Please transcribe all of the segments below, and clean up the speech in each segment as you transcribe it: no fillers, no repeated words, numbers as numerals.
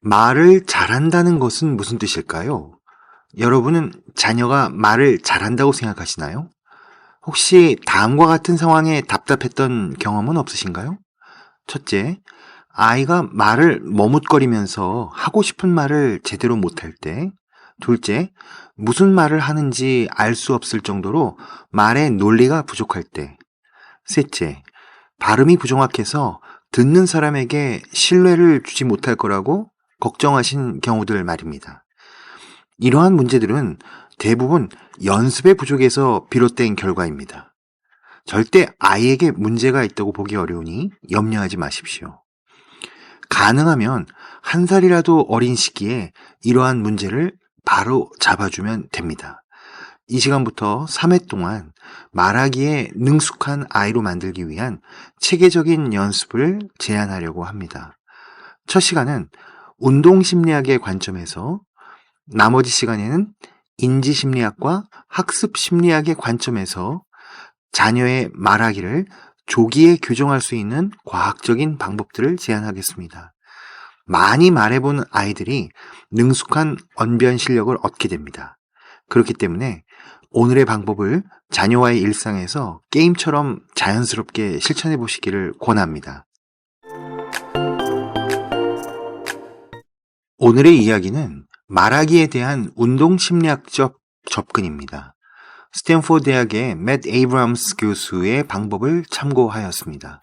말을 잘한다는 것은 무슨 뜻일까요? 여러분은 자녀가 말을 잘한다고 생각하시나요? 혹시 다음과 같은 상황에 답답했던 경험은 없으신가요? 첫째, 아이가 말을 머뭇거리면서 하고 싶은 말을 제대로 못할 때. 둘째, 무슨 말을 하는지 알 수 없을 정도로 말의 논리가 부족할 때. 셋째, 발음이 부정확해서 듣는 사람에게 신뢰를 주지 못할 거라고 걱정하신 경우들 말입니다. 이러한 문제들은 대부분 연습의 부족에서 비롯된 결과입니다. 절대 아이에게 문제가 있다고 보기 어려우니 염려하지 마십시오. 가능하면 한 살이라도 어린 시기에 이러한 문제를 바로 잡아주면 됩니다. 이 시간부터 3회 동안 말하기에 능숙한 아이로 만들기 위한 체계적인 연습을 제안하려고 합니다. 첫 시간은 운동심리학의 관점에서, 나머지 시간에는 인지심리학과 학습심리학의 관점에서 자녀의 말하기를 조기에 교정할 수 있는 과학적인 방법들을 제안하겠습니다. 많이 말해본 아이들이 능숙한 언변 실력을 얻게 됩니다. 그렇기 때문에 오늘의 방법을 자녀와의 일상에서 게임처럼 자연스럽게 실천해 보시기를 권합니다. 오늘의 이야기는 말하기에 대한 운동심리학적 접근입니다. 스탠포드 대학의 맷 에이브럼스 교수의 방법을 참고하였습니다.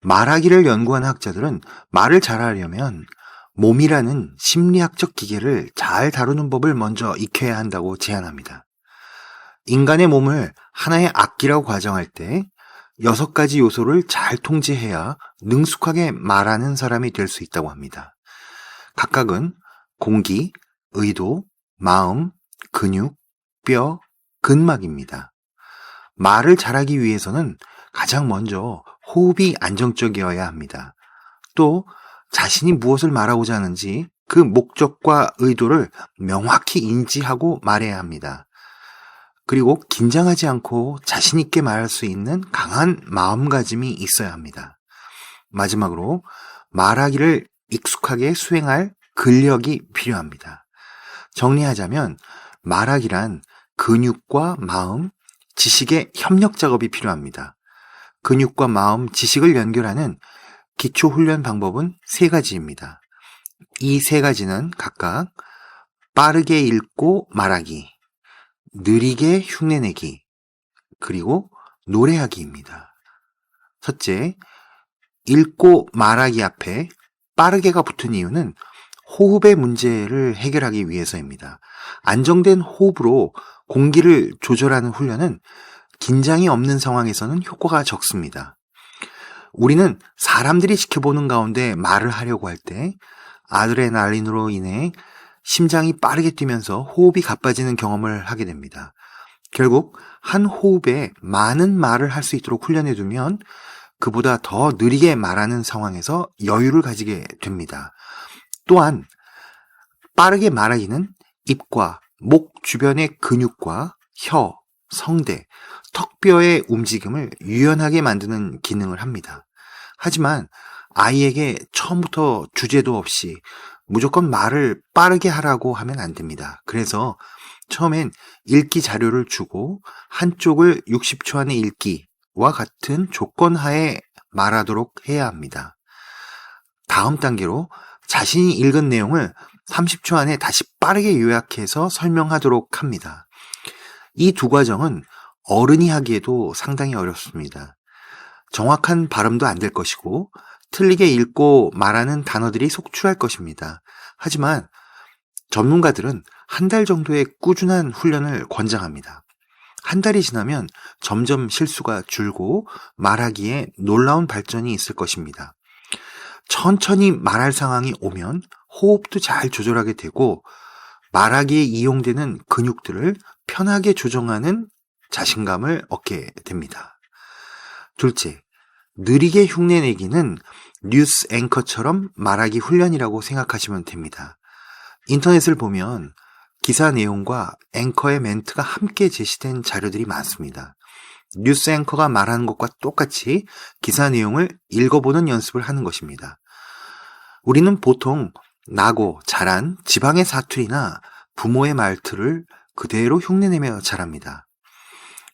말하기를 연구한 학자들은 말을 잘하려면 몸이라는 심리학적 기계를 잘 다루는 법을 먼저 익혀야 한다고 제안합니다. 인간의 몸을 하나의 악기라고 가정할 때 6가지 요소를 잘 통제해야 능숙하게 말하는 사람이 될 수 있다고 합니다. 각각은 공기, 의도, 마음, 근육, 뼈, 근막입니다. 말을 잘하기 위해서는 가장 먼저 호흡이 안정적이어야 합니다. 또 자신이 무엇을 말하고자 하는지 그 목적과 의도를 명확히 인지하고 말해야 합니다. 그리고 긴장하지 않고 자신 있게 말할 수 있는 강한 마음가짐이 있어야 합니다. 마지막으로 말하기를 익숙하게 수행할 근력이 필요합니다. 정리하자면 말하기란 근육과 마음, 지식의 협력 작업이 필요합니다. 근육과 마음, 지식을 연결하는 기초 훈련 방법은 3가지입니다. 이 3가지는 각각 빠르게 읽고 말하기, 느리게 흉내내기, 그리고 노래하기입니다. 첫째, 읽고 말하기 앞에 빠르게가 붙은 이유는 호흡의 문제를 해결하기 위해서입니다. 안정된 호흡으로 공기를 조절하는 훈련은 긴장이 없는 상황에서는 효과가 적습니다. 우리는 사람들이 지켜보는 가운데 말을 하려고 할 때 아드레날린으로 인해 심장이 빠르게 뛰면서 호흡이 가빠지는 경험을 하게 됩니다. 결국 한 호흡에 많은 말을 할 수 있도록 훈련해 두면 그보다 더 느리게 말하는 상황에서 여유를 가지게 됩니다. 또한 빠르게 말하기는 입과 목 주변의 근육과 혀, 성대, 턱뼈의 움직임을 유연하게 만드는 기능을 합니다. 하지만 아이에게 처음부터 주제도 없이 무조건 말을 빠르게 하라고 하면 안 됩니다. 그래서 처음엔 읽기 자료를 주고 한쪽을 60초 안에 읽기와 같은 조건 하에 말하도록 해야 합니다. 다음 단계로 자신이 읽은 내용을 30초 안에 다시 빠르게 요약해서 설명하도록 합니다. 이 2과정은 어른이 하기에도 상당히 어렵습니다. 정확한 발음도 안 될 것이고 틀리게 읽고 말하는 단어들이 속출할 것입니다. 하지만 전문가들은 한 달 정도의 꾸준한 훈련을 권장합니다. 한 달이 지나면 점점 실수가 줄고 말하기에 놀라운 발전이 있을 것입니다. 천천히 말할 상황이 오면 호흡도 잘 조절하게 되고 말하기에 이용되는 근육들을 편하게 조정하는 자신감을 얻게 됩니다. 둘째, 느리게 흉내내기는 뉴스 앵커처럼 말하기 훈련이라고 생각하시면 됩니다. 인터넷을 보면 기사 내용과 앵커의 멘트가 함께 제시된 자료들이 많습니다. 뉴스 앵커가 말하는 것과 똑같이 기사 내용을 읽어보는 연습을 하는 것입니다. 우리는 보통 나고 자란 지방의 사투리나 부모의 말투를 그대로 흉내내며 자랍니다.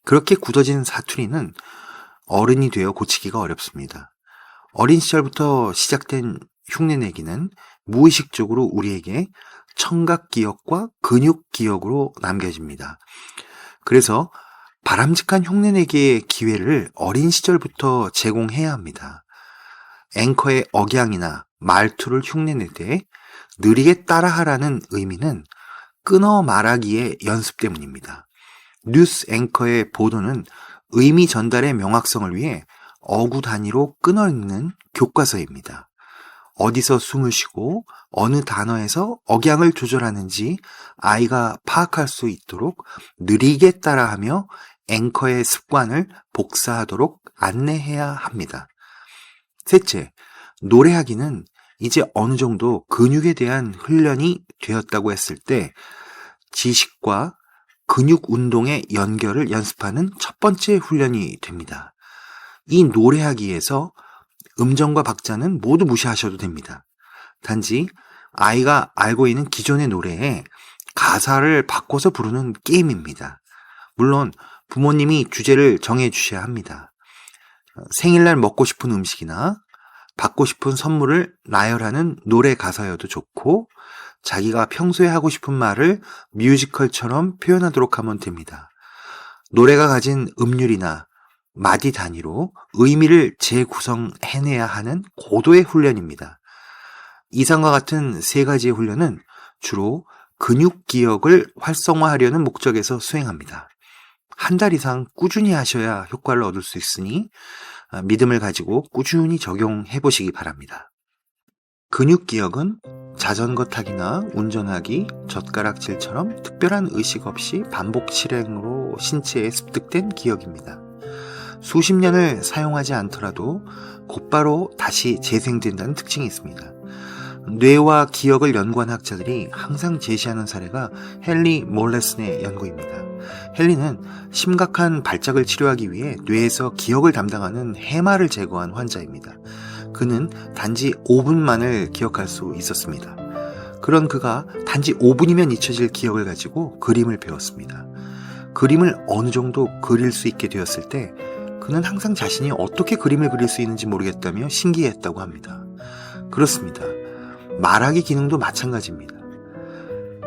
그렇게 굳어진 사투리는 어른이 되어 고치기가 어렵습니다. 어린 시절부터 시작된 흉내내기는 무의식적으로 우리에게 청각기억과 근육기억으로 남겨집니다. 그래서 바람직한 흉내내기의 기회를 어린 시절부터 제공해야 합니다. 앵커의 억양이나 말투를 흉내내되 느리게 따라하라는 의미는 끊어 말하기의 연습 때문입니다. 뉴스 앵커의 보도는 의미 전달의 명확성을 위해 어구 단위로 끊어 읽는 교과서입니다. 어디서 숨을 쉬고 어느 단어에서 억양을 조절하는지 아이가 파악할 수 있도록 느리게 따라하며 앵커의 습관을 복사하도록 안내해야 합니다. 셋째, 노래하기는 이제 어느 정도 근육에 대한 훈련이 되었다고 했을 때 지식과 근육 운동의 연결을 연습하는 첫 번째 훈련이 됩니다. 이 노래하기에서 음정과 박자는 모두 무시하셔도 됩니다. 단지 아이가 알고 있는 기존의 노래에 가사를 바꿔서 부르는 게임입니다. 물론 부모님이 주제를 정해 주셔야 합니다. 생일날 먹고 싶은 음식이나 받고 싶은 선물을 나열하는 노래 가사여도 좋고 자기가 평소에 하고 싶은 말을 뮤지컬처럼 표현하도록 하면 됩니다. 노래가 가진 음률이나 마디 단위로 의미를 재구성해내야 하는 고도의 훈련입니다. 이상과 같은 세 가지의 훈련은 주로 근육 기억을 활성화하려는 목적에서 수행합니다. 한 달 이상 꾸준히 하셔야 효과를 얻을 수 있으니 믿음을 가지고 꾸준히 적용해 보시기 바랍니다. 근육 기억은 자전거 타기나 운전하기, 젓가락질처럼 특별한 의식 없이 반복 실행으로 신체에 습득된 기억입니다. 수십 년을 사용하지 않더라도 곧바로 다시 재생된다는 특징이 있습니다. 뇌와 기억을 연구한 학자들이 항상 제시하는 사례가 헨리 몰레슨의 연구입니다. 헨리는 심각한 발작을 치료하기 위해 뇌에서 기억을 담당하는 해마를 제거한 환자입니다. 그는 단지 5분만을 기억할 수 있었습니다. 그런 그가 단지 5분이면 잊혀질 기억을 가지고 그림을 배웠습니다. 그림을 어느 정도 그릴 수 있게 되었을 때 그는 항상 자신이 어떻게 그림을 그릴 수 있는지 모르겠다며 신기했다고 합니다. 그렇습니다. 말하기 기능도 마찬가지입니다.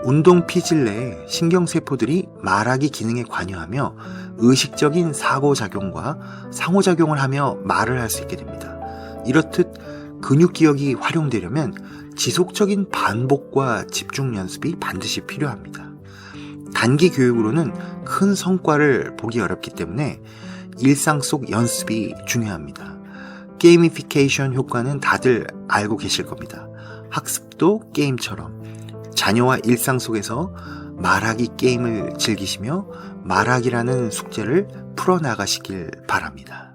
운동 피질 내에 신경세포들이 말하기 기능에 관여하며 의식적인 사고작용과 상호작용을 하며 말을 할 수 있게 됩니다. 이렇듯 근육기억이 활용되려면 지속적인 반복과 집중 연습이 반드시 필요합니다. 단기 교육으로는 큰 성과를 보기 어렵기 때문에 일상 속 연습이 중요합니다. 게이미피케이션 효과는 다들 알고 계실 겁니다. 학습도 게임처럼 자녀와 일상 속에서 말하기 게임을 즐기시며 말하기라는 숙제를 풀어나가시길 바랍니다.